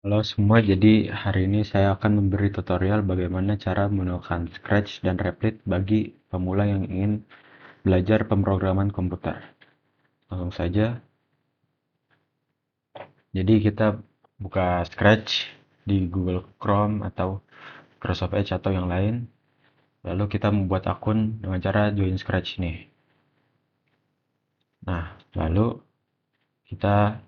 Halo semua, jadi hari ini saya akan memberi tutorial bagaimana cara menggunakan Scratch dan Replit bagi pemula yang ingin belajar pemrograman komputer. Langsung saja, jadi kita buka Scratch di Google Chrome atau Microsoft Edge atau yang lain. Lalu kita membuat akun dengan cara join Scratch ini. Nah, lalu kita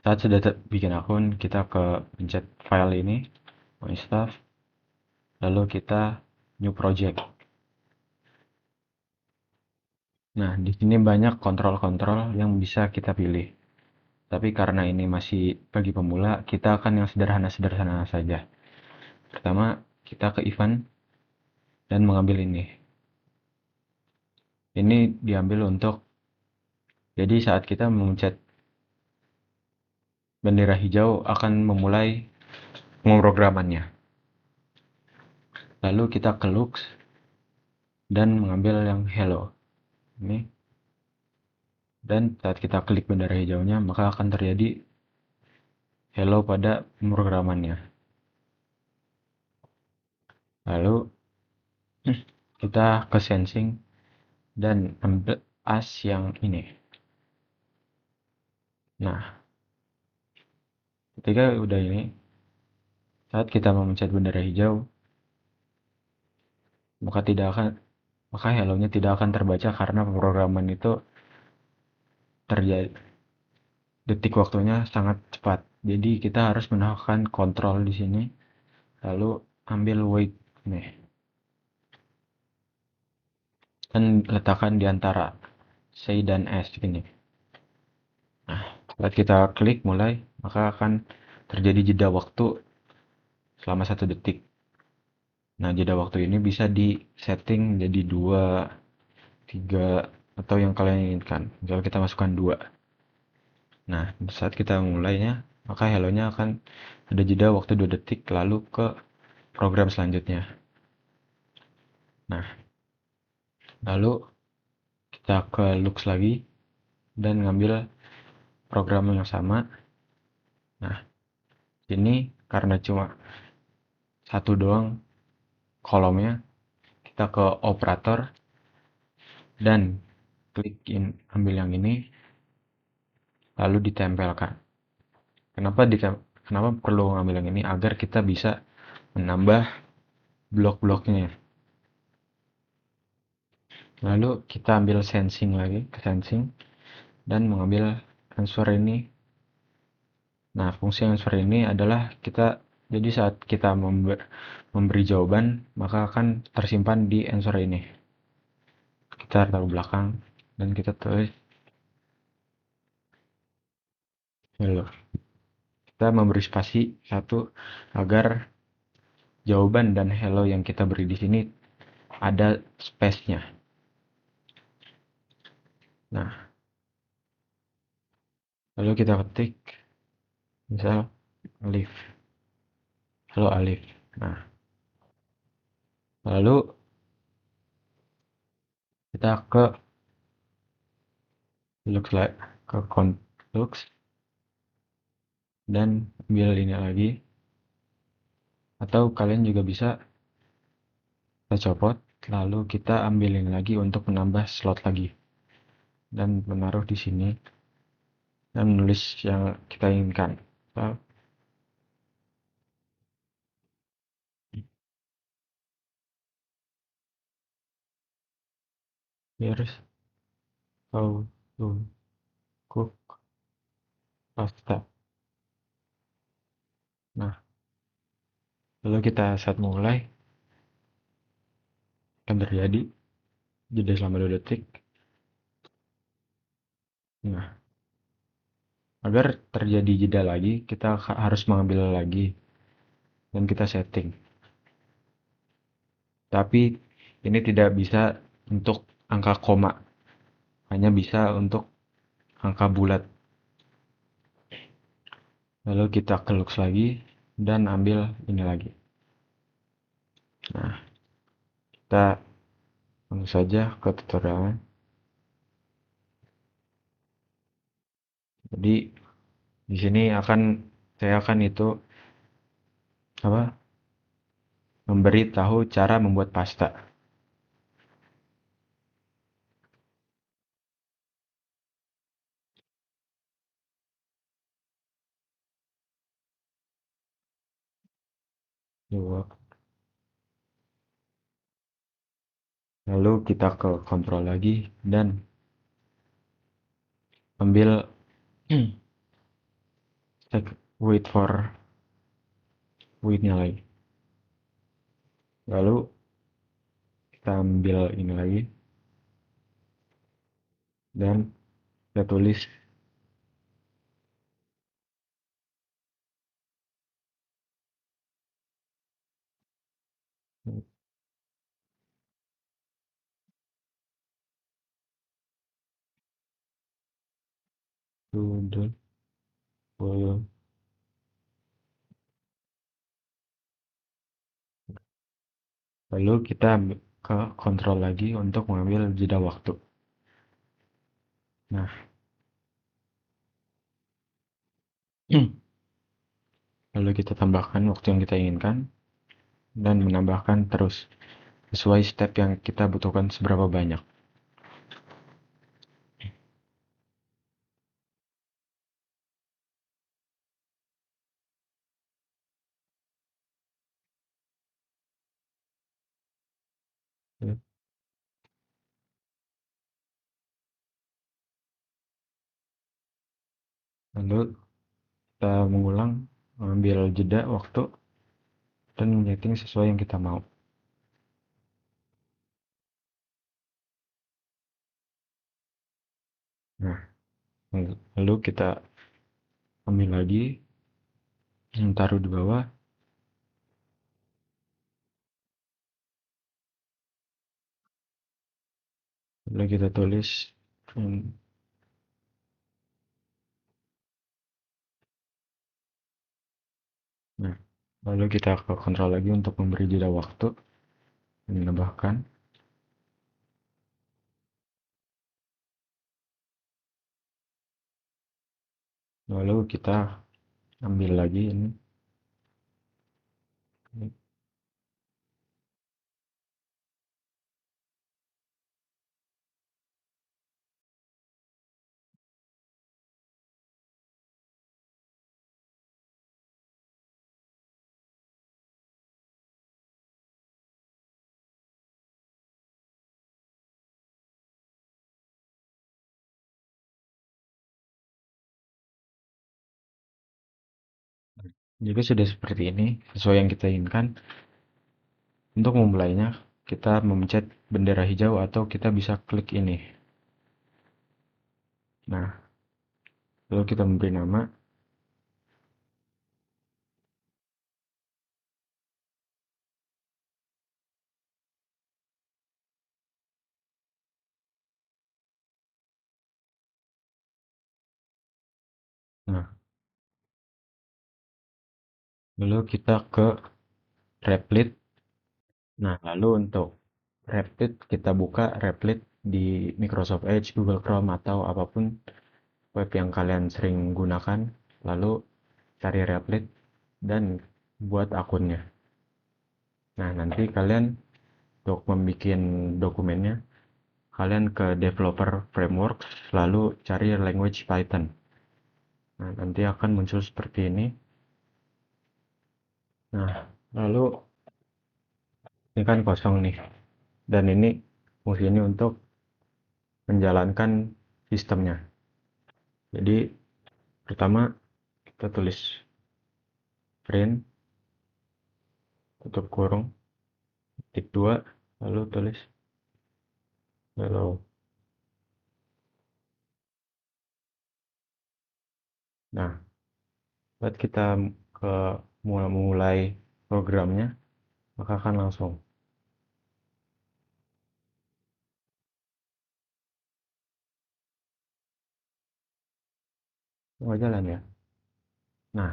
saat sudah bikin akun, kita ke pencet file ini, My Stuff, lalu kita New Project. Nah, di sini banyak kontrol-kontrol yang bisa kita pilih. Tapi karena ini masih bagi pemula, kita akan yang sederhana-sederhana saja. Pertama, kita ke event dan mengambil ini. Ini diambil untuk, jadi saat kita memencet bendera hijau akan memulai pemrogramannya. Lalu kita ke Looks dan mengambil yang Hello. Ini. Dan saat kita klik bendera hijaunya, maka akan terjadi Hello pada pemrogramannya. Lalu kita ke Sensing dan ambil as yang ini. Nah, ketika udah ini, saat kita memencet bendera hijau, maka tidak akan maka hello-nya tidak akan terbaca karena pemrograman itu terjadi detik waktunya sangat cepat. Jadi kita harus menahan kontrol di sini, lalu ambil wait nih dan letakkan di antara C dan S gini. Nah, saat kita klik mulai, maka akan terjadi jeda waktu selama 1 detik. Nah, jeda waktu ini bisa di setting jadi 2, 3, atau yang kalian inginkan. Misal kita masukkan 2. Nah, saat kita mulainya, maka hello-nya akan ada jeda waktu 2 detik lalu ke program selanjutnya. Nah, lalu kita ke Looks lagi dan ngambil program yang sama. Nah, ini karena cuma satu doang kolomnya, kita ke operator dan klik ambil yang ini lalu ditempelkan. Kenapa perlu ngambil yang ini? Agar kita bisa menambah blok-bloknya. Lalu kita ambil sensing lagi, ke sensing dan mengambil answer ini. Nah, fungsi answer ini adalah jadi saat kita memberi jawaban, maka akan tersimpan di answer ini. Kita taruh belakang dan kita tulis hello. Kita memberi spasi satu agar jawaban dan hello yang kita beri di sini ada space-nya. Nah, lalu kita ketik misal Alif. Halo Alif. Nah, lalu kita ke looks like ke looks dan ambil ini lagi, atau kalian juga bisa kita copot lalu kita ambil ini lagi untuk menambah slot lagi dan menaruh di sini dan menulis yang kita inginkan. Here's how to cook pasta. Nah, lalu kita saat mulai akan terjadi jeda selama 2 detik. Nah, agar terjadi jeda lagi, kita harus mengambil lagi dan kita setting. Tapi ini tidak bisa untuk angka koma, hanya bisa untuk angka bulat. Lalu kita ke looks lagi dan ambil ini lagi. Nah, kita langsung saja ke tutorialnya. Jadi di sini akan saya akan itu apa? Memberi tahu cara membuat pasta. Coba. Lalu kita ke kontrol lagi dan ambil wait for waitnya lagi. Lalu kita ambil ini lagi dan kita tulis to the volume. Lalu kita ke kontrol lagi untuk mengambil jeda waktu. Nah, lalu kita tambahkan waktu yang kita inginkan dan menambahkan terus sesuai step yang kita butuhkan seberapa banyak. Lalu kita mengulang, mengambil jeda waktu dan menyeting sesuai yang kita mau. Nah, lalu kita ambil lagi, taruh di bawah, lalu kita tulis, nah, lalu kita ke kontrol lagi untuk memberi jeda waktu, menambahkan, lalu kita ambil lagi ini, jika sudah seperti ini, sesuai yang kita inginkan, untuk memulainya, kita memencet bendera hijau atau kita bisa klik ini. Nah, lalu kita memberi nama, nah, lalu kita ke Replit. Nah, lalu untuk Replit, kita buka Replit di Microsoft Edge, Google Chrome, atau apapun web yang kalian sering gunakan. Lalu cari Replit dan buat akunnya. Nah, nanti kalian untuk membuat dokumennya, kalian ke Developer Framework, lalu cari language Python. Nah, nanti akan muncul seperti ini. Nah, lalu ini kan kosong nih. Dan ini fungsi ini untuk menjalankan sistemnya. Jadi, pertama kita tulis print, tutup kurung, titik 2, lalu tulis hello. Nah, saat kita ke mulai programnya, maka akan langsung. Nggak jalan ya. Nah,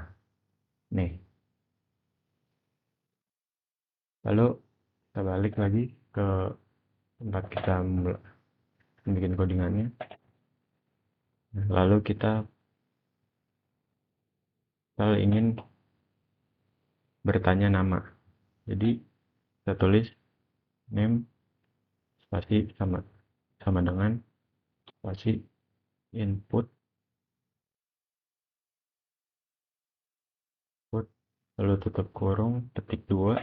nih. Lalu kita balik lagi ke tempat kita bikin codingannya. Lalu kita Misal ingin bertanya nama, jadi kita tulis name spasi sama sama dengan spasi input input lalu tutup kurung ketik 2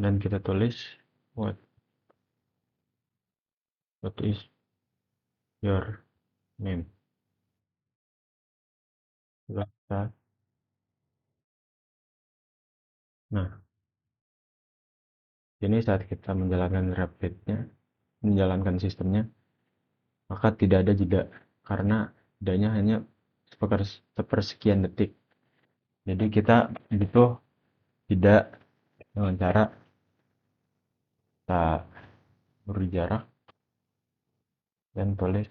dan kita tulis what what is your name. Nah, ini saat kita menjalankan rapidnya, menjalankan sistemnya, maka tidak ada jeda karena jedanya hanya sepersekian detik. Jadi kita butuh jeda dengan cara kita beri jarak dan tulis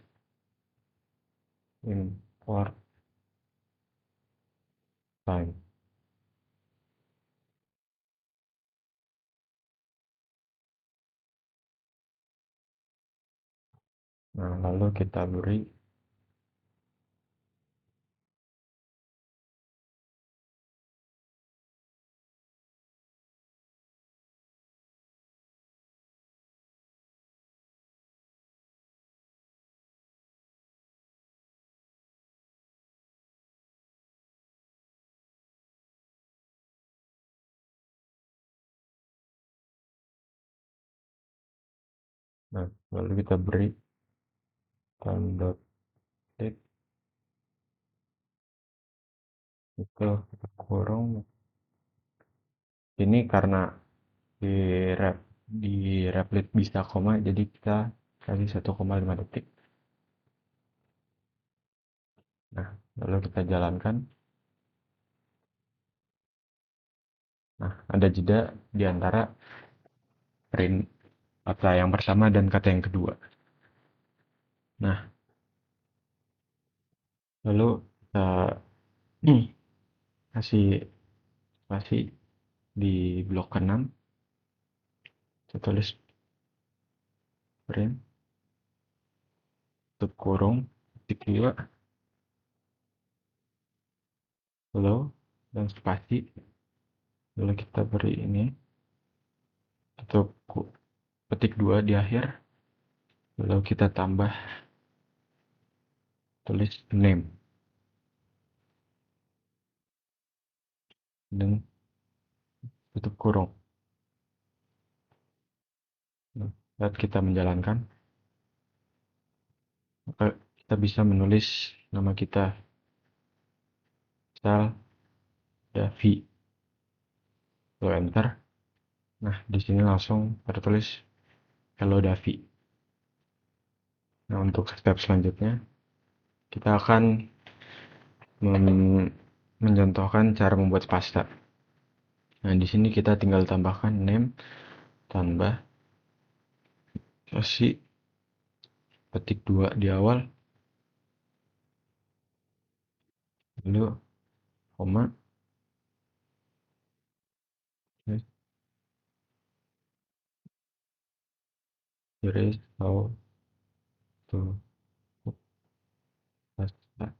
import time. Nah, lalu kita beri nah, lalu kita beri time dot date itu kurung ini karena di rep di replit bisa koma jadi kita kasih 1,5 detik. Nah, lalu kita jalankan. Nah, ada jeda di antara print kata yang pertama dan kata yang kedua. Nah, lalu kita kasih spasi di blok ke-6, kita tulis print tutup kurung titik 2 lalu dan spasi lalu kita beri ini tutup petik 2 di akhir lalu kita tambah tulis name dan tutup kurung. Nah, saat kita menjalankan maka kita bisa menulis nama kita misal Davi lalu enter. Nah, di sini langsung tertulis hello Davi. Nah, untuk step selanjutnya kita akan mencontohkan cara membuat pasta. Nah, di sini kita tinggal tambahkan name tambah kasih petik 2 di awal lalu koma here is how to cook pasta.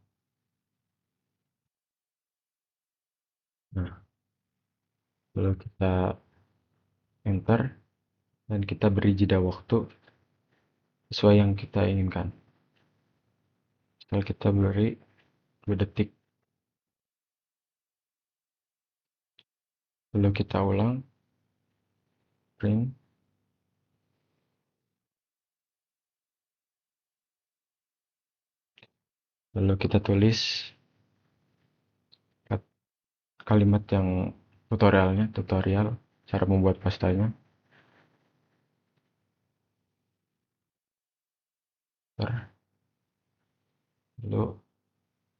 Nah, lalu kita enter dan kita beri jeda waktu sesuai yang kita inginkan. Setelah kita beri 2 detik lalu kita ulang print lalu kita tulis kalimat yang tutorial cara membuat pastanya. Lalu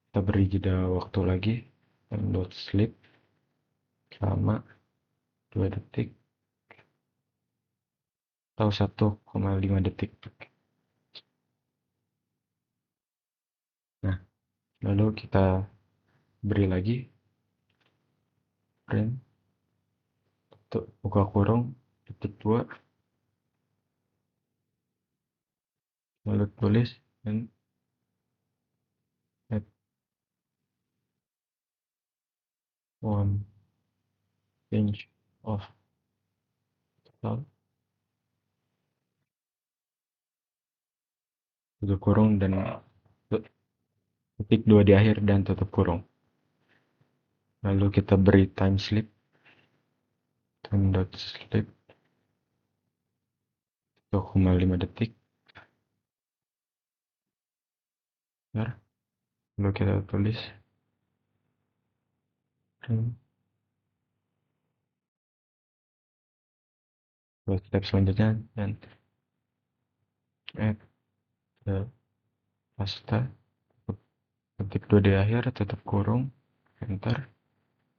kita beri jeda waktu lagi dot sleep selama 2 detik atau 1,5 detik. Nah, lalu kita beri lagi print untuk buka kurung detik 2 lalu tulis dan one pinch of salt, tutup kurung dan ketik 2 di akhir dan tutup kurung. Lalu kita beri time dot sleep 2,5 detik. Bentar. Lalu kita tulis step selanjutnya dan add the pasta, ketik 2 di akhir, tutup kurung, enter.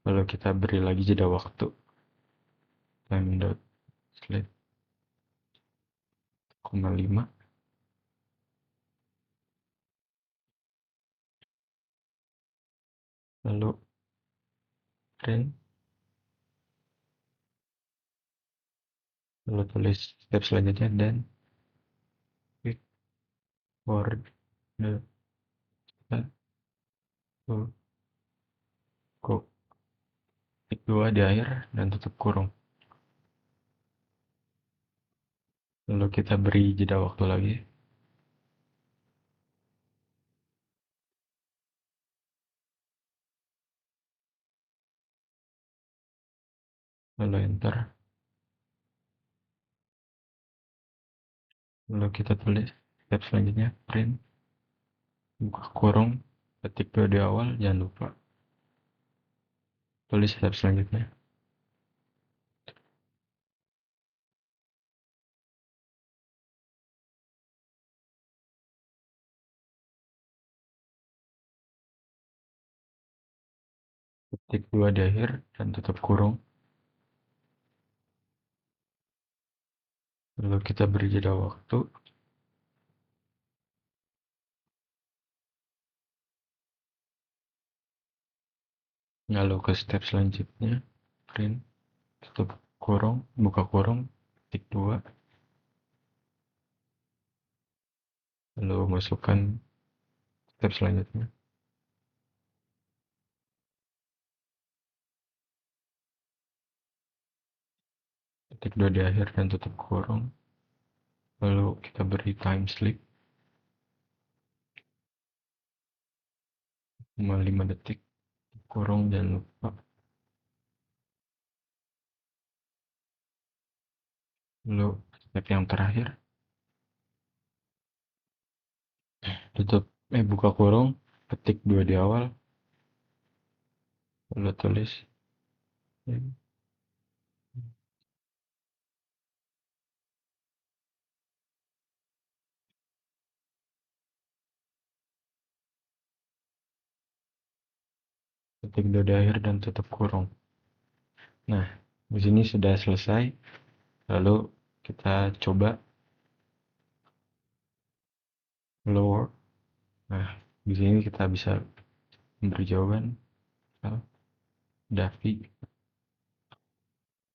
Lalu kita beri lagi jeda waktu time dot sleep 0,5. Lalu print, lalu tulis step selanjutnya dan wait for the step to cook, ketik 2 di akhir dan tutup kurung. Lalu kita beri jeda waktu lagi. Lalu enter. Lalu kita tulis step selanjutnya print, buka kurung, ketik 2 di awal, jangan lupa tulis step selanjutnya. Ketik 2 di akhir dan tutup kurung. Lalu kita beri jeda waktu. Lalu ke step selanjutnya print, tutup kurung, buka kurung, ketik 2. Lalu masukkan step selanjutnya. Ketik 2 di akhir dan tutup kurung. Lalu kita beri time sleep 5 detik, kurung, jangan lupa. Lalu step yang terakhir, buka kurung, ketik 2 di awal, lalu tulis ketik 2 di akhir dan tutup kurung. Nah, di sini sudah selesai. Lalu kita coba lower. Nah, di sini kita bisa memberi jawaban Davi.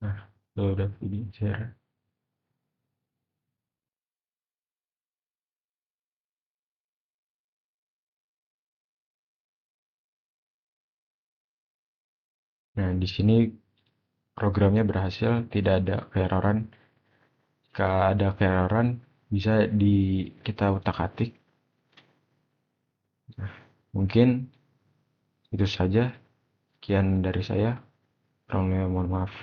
Nah, lalu Davi di share. Nah, di sini programnya berhasil, tidak ada keeroran. Jika ada keeroran, bisa kita utak-atik. Nah, mungkin itu saja. Sekian dari saya. Kurang lebih mohon maaf.